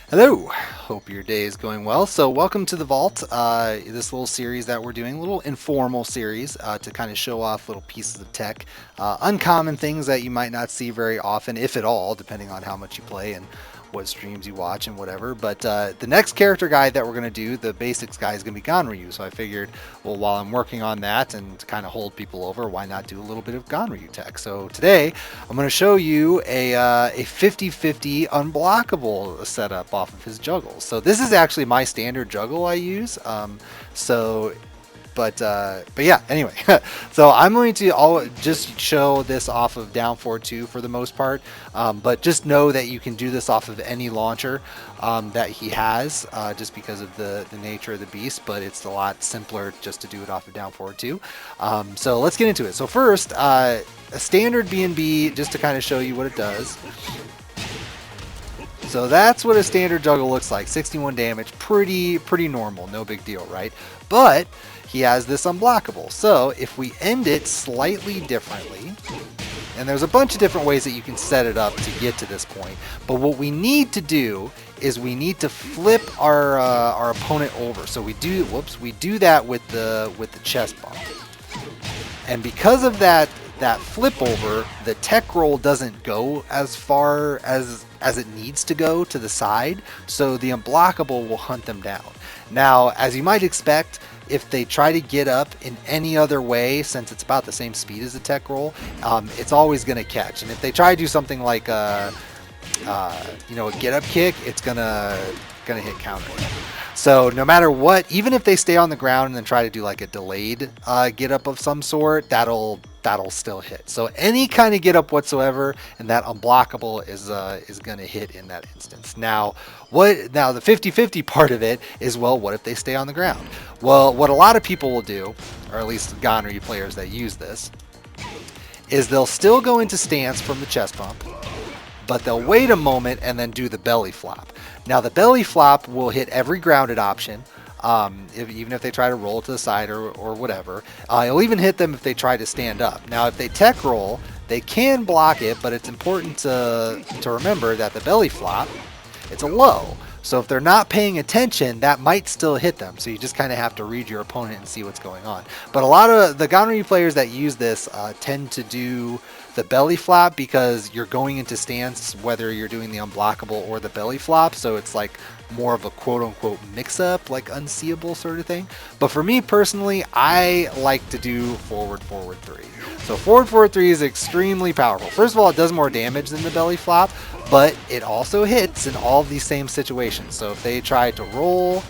Hello, hope your day is going well. So welcome to the Vault, this little series that we're doing, a little informal series to kind of show off little pieces of tech, uncommon things that you might not see very often, if at all, depending on how much you play and what streams you watch and whatever. But the next character guide that we're going to do, the basics guide, is going to be Ganryu. So I figured, well, while I'm working on that and to kind of hold people over, why not do a little bit of Ganryu tech? So today I'm going to show you a 50-50 unblockable setup off of his juggle. So this is actually my standard juggle I use. But yeah, anyway, so I'm going to just show this off of down forward 2 for the most part, but just know that you can do this off of any launcher that he has, just because of the nature of the beast, but it's a lot simpler just to do it off of down forward 2. So let's get into it. So first, a standard B&B, just to kind of show you what it does. So that's what a standard juggle looks like. 61 damage, pretty normal, no big deal, right? But he has this unblockable. So if we end it slightly differently, and there's a bunch of different ways that you can set it up to get to this point, but what we need to do is we need to flip our opponent over. So we do that with the chest bump, and because of that flip over, the tech roll doesn't go as far as it needs to go to the side, so the unblockable will hunt them down. Now, as you might expect, if they try to get up in any other way, since it's about the same speed as the tech roll, it's always going to catch. And if they try to do something like a get up kick, it's gonna hit counter. So no matter what, even if they stay on the ground and then try to do like a delayed get up of some sort, that'll still hit. So any kind of get up whatsoever, and that unblockable is going to hit in that instance. Now the 50-50 part of it is, well, what if they stay on the ground? Well, what a lot of people will do, or at least Ganryu players that use this, is they'll still go into stance from the chest bump, but they'll wait a moment and then do the belly flop. Now the belly flop will hit every grounded option, even if they try to roll to the side or whatever. It'll even hit them if they try to stand up. Now if they tech roll, they can block it, but it's important to remember that the belly flop, it's a low. So if they're not paying attention, that might still hit them. So you just kind of have to read your opponent and see what's going on. But a lot of the Ganryu players that use this tend to do the belly flop because you're going into stance whether you're doing the unblockable or the belly flop. So it's like more of a quote-unquote mix-up, like unseeable sort of thing. But for me personally, I like to do forward 3. So forward 3 is extremely powerful. First of all, it does more damage than the belly flop, but it also hits in all of these same situations. So if they try to roll,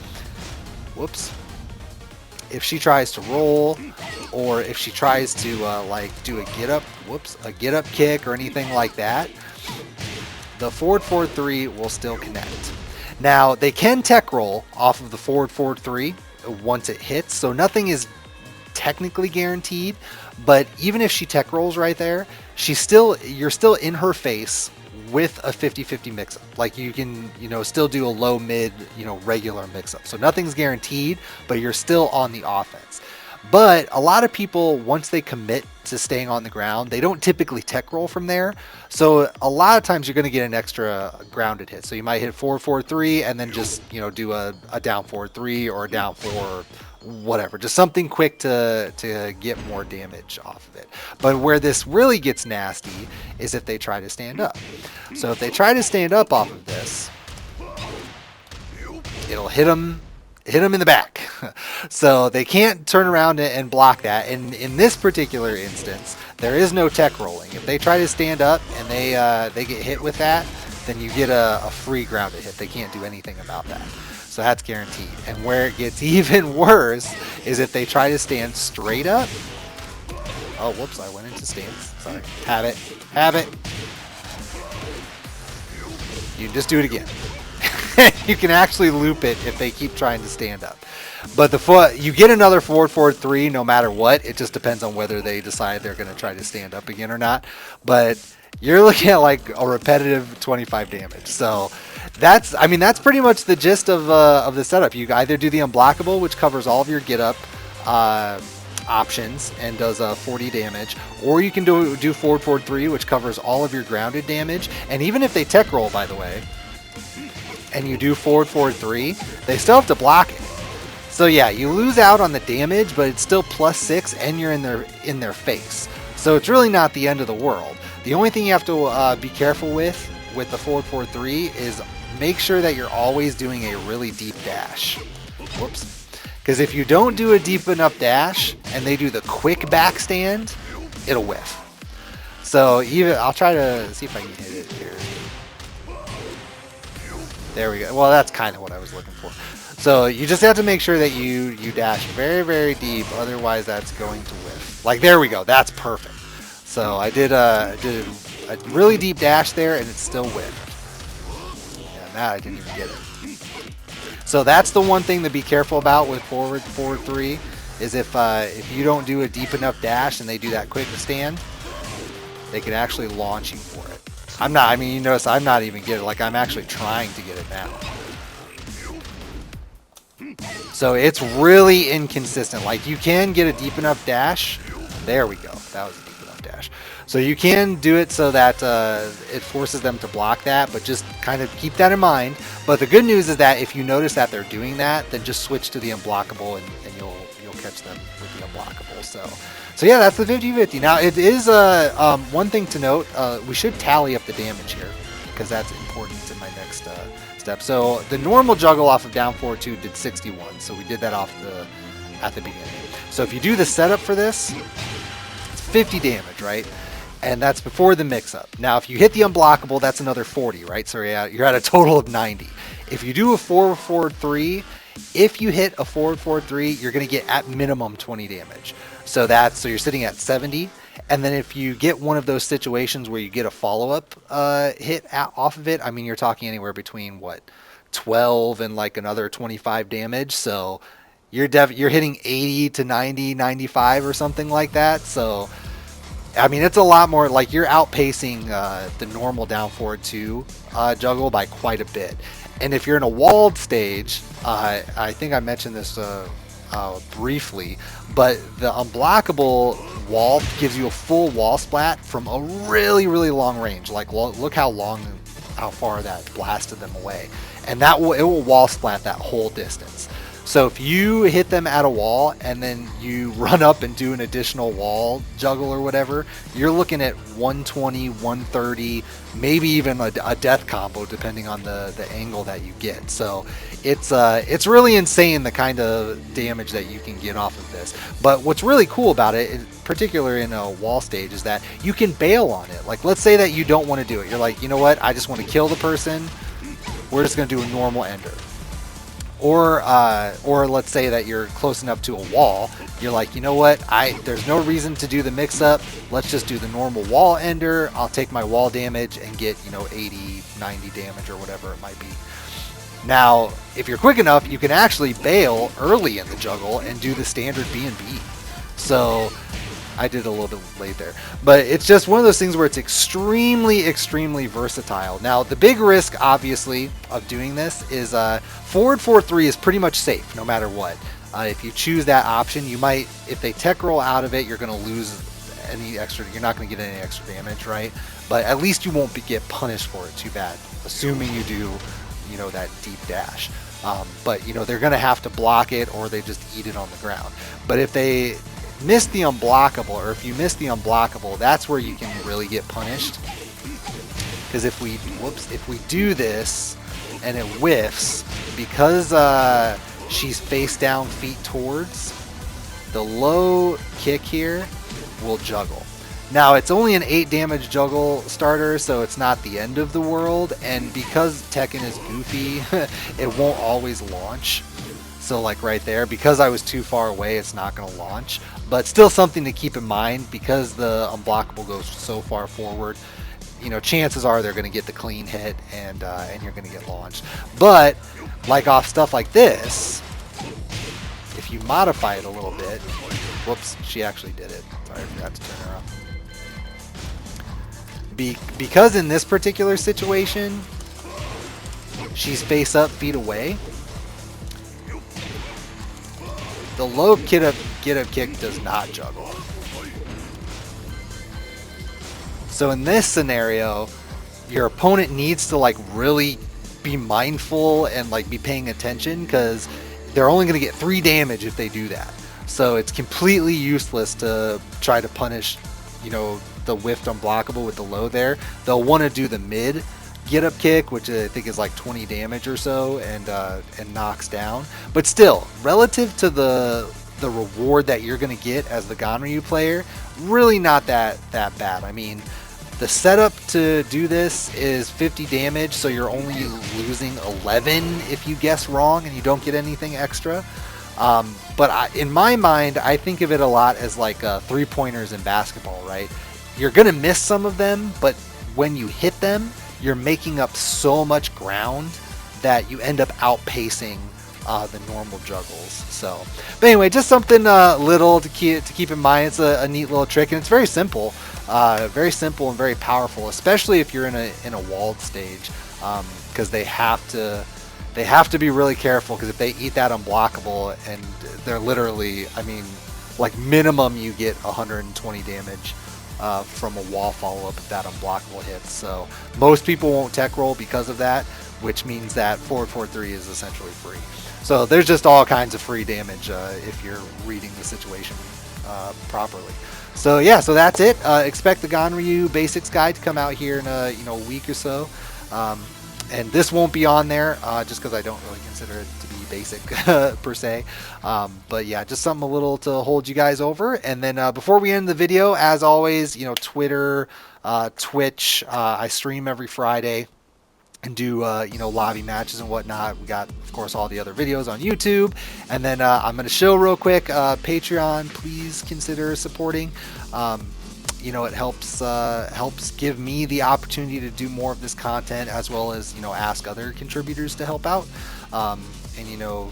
if she tries to roll, or if she tries to like do a get up kick or anything like that, the forward 3 will still connect. Now they can tech roll off of the forward 3 once it hits, so nothing is technically guaranteed. But even if she tech rolls right there, you're still in her face with a 50-50 mix-up. Like you can, still do a low mid, regular mix-up. So nothing's guaranteed, but you're still on the offense. But a lot of people, once they commit to staying on the ground, they don't typically tech roll from there. So a lot of times you're going to get an extra grounded hit. So you might hit 4-4-3 and then just, do a down 4-3 or a down 4, whatever. Just something quick to get more damage off of it. But where this really gets nasty is if they try to stand up. So if they try to stand up off of this, it'll hit them in the back. So they can't turn around and block that. And in this particular instance, there is no tech rolling. If they try to stand up and they get hit with that, then you get a free grounded hit. They can't do anything about that. So that's guaranteed. And where it gets even worse is if they try to stand straight up. Oh, whoops, I went into stance. Sorry. Have it. You can just do it again. You can actually loop it if they keep trying to stand up. But you get another forward 3 no matter what. It just depends on whether they decide they're going to try to stand up again or not. But you're looking at like a repetitive 25 damage. So that's pretty much the gist of the setup. You either do the unblockable, which covers all of your get up options and does 40 damage, or you can do forward 3, which covers all of your grounded damage. And even if they tech roll, by the way, and you do forward, forward 3, they still have to block it. So yeah, you lose out on the damage, but it's still +6, and you're in their face. So it's really not the end of the world. The only thing you have to be careful with the forward, forward 3 is make sure that you're always doing a really deep dash. Whoops. Because if you don't do a deep enough dash, and they do the quick backstand, it'll whiff. So I'll try to see if I can hit it here. There we go. Well, that's kind of what I was looking for. So you just have to make sure that you dash very, very deep. Otherwise, that's going to whiff. Like, there we go. That's perfect. So I did a really deep dash there, and it still whiffed. Yeah, now I didn't even get it. So that's the one thing to be careful about with forward 3 is if you don't do a deep enough dash and they do that quick stand, they can actually launch you for it. I mean, you notice I'm not even getting it. Like, I'm actually trying to get it now. So it's really inconsistent. Like, you can get a deep enough dash. There we go. That was a deep enough dash. So you can do it so that it forces them to block that, but just kind of keep that in mind. But the good news is that if you notice that they're doing that, then just switch to the unblockable and you'll catch them with the unblockable. So yeah, that's the 50-50. Now it is one thing to note. We should tally up the damage here because that's important in my next step. So the normal juggle off of down 4-2 did 61. So we did that at the beginning. So if you do the setup for this, it's 50 damage, right? And that's before the mix-up. Now, if you hit the unblockable, that's another 40, right? So you're at a total of 90. If you do a forward 3, if you hit a forward 3, you're going to get at minimum 20 damage. So you're sitting at 70. And then if you get one of those situations where you get a follow-up hit off of it, I mean, you're talking anywhere between, 12 and like another 25 damage. So you're hitting 80 to 90, 95 or something like that. So I mean, it's a lot more, like, you're outpacing the normal down forward 2 juggle by quite a bit. And if you're in a walled stage, I think I mentioned this briefly, but the unblockable wall gives you a full wall splat from a really, really long range. Like, look how far that blasted them away. And it will wall splat that whole distance. So if you hit them at a wall and then you run up and do an additional wall juggle or whatever, you're looking at 120, 130, maybe even a death combo depending on the angle that you get. So it's really insane the kind of damage that you can get off of this. But what's really cool about it, particularly in a wall stage, is that you can bail on it. Like, let's say that you don't want to do it. You're like, you know what? I just want to kill the person. We're just going to do a normal ender. Or let's say that you're close enough to a wall. You're like, you know what? There's no reason to do the mix-up. Let's just do the normal wall ender. I'll take my wall damage and get, 80, 90 damage or whatever it might be. Now, if you're quick enough, you can actually bail early in the juggle and do the standard B&B. So I did a little bit late there. But it's just one of those things where it's extremely, extremely versatile. Now, the big risk, obviously, of doing this is forward 4-3 is pretty much safe, no matter what. If you choose that option, you might, if they tech roll out of it, you're going to lose any extra, you're not going to get any extra damage, right? But at least you won't get punished for it too bad, assuming you do, that deep dash. But, they're going to have to block it or they just eat it on the ground. But if they miss the unblockable, or if you miss the unblockable, that's where you can really get punished. Because if we do this and it whiffs, because she's face down, feet towards, the low kick here will juggle. Now, it's only an 8 damage juggle starter, so it's not the end of the world, and because Tekken is goofy, it won't always launch. So like right there, because I was too far away, it's not going to launch. But still something to keep in mind, because the unblockable goes so far forward, chances are they're going to get the clean hit and you're going to get launched. But like off stuff like this, if you modify it a little bit, whoops, she actually did it. Sorry, I forgot to turn her off. Because in this particular situation, she's face up, feet away, the low get up kick does not juggle. So in this scenario, your opponent needs to really be mindful and like be paying attention, because they're only going to get 3 damage if they do that. So it's completely useless to try to punish, you know, the whiffed unblockable with the low there. They'll want to do the mid get up kick, which I think is like 20 damage or so, and knocks down. But still, relative to the reward that you're going to get as the Ganryu player, really not that bad. I mean, the setup to do this is 50 damage, so you're only losing 11 if you guess wrong and you don't get anything extra. But in my mind, I think of it a lot as like 3-pointers in basketball, right? You're going to miss some of them, but when you hit them, you're making up so much ground that you end up outpacing the normal juggles. So, but anyway, just something little to keep in mind. It's a neat little trick, and it's very simple and very powerful, especially if you're in a walled stage, because they have to be really careful, because if they eat that unblockable, and they're literally, I mean, like minimum you get 120 damage from a wall follow-up if that unblockable hits. So most people won't tech roll because of that, which means that forward 4-3 is essentially free. So there's just all kinds of free damage if you're reading the situation properly. So yeah, so that's it. Expect the Ganryu basics guide to come out here in a week or so. And this won't be on there just because I don't really consider it to be basic per se. But yeah, just something a little to hold you guys over. And then before we end the video, as always, Twitter, Twitch, I stream every Friday and do lobby matches and whatnot. We got, of course, all the other videos on YouTube. And then I'm going to show real quick, Patreon, please consider supporting. It helps give me the opportunity to do more of this content, as well as ask other contributors to help out, and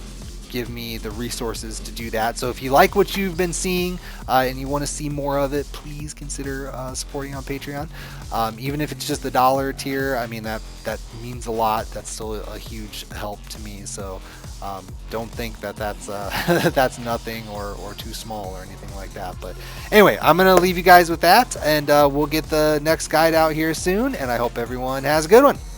give me the resources to do that. So if you like what you've been seeing and you want to see more of it, please consider supporting on Patreon. Even if it's just the $1 tier, I mean that means a lot. That's still a huge help to me. So don't think that that's nothing or too small or anything like that. But anyway, I'm gonna leave you guys with that, and we'll get the next guide out here soon, and I hope everyone has a good one.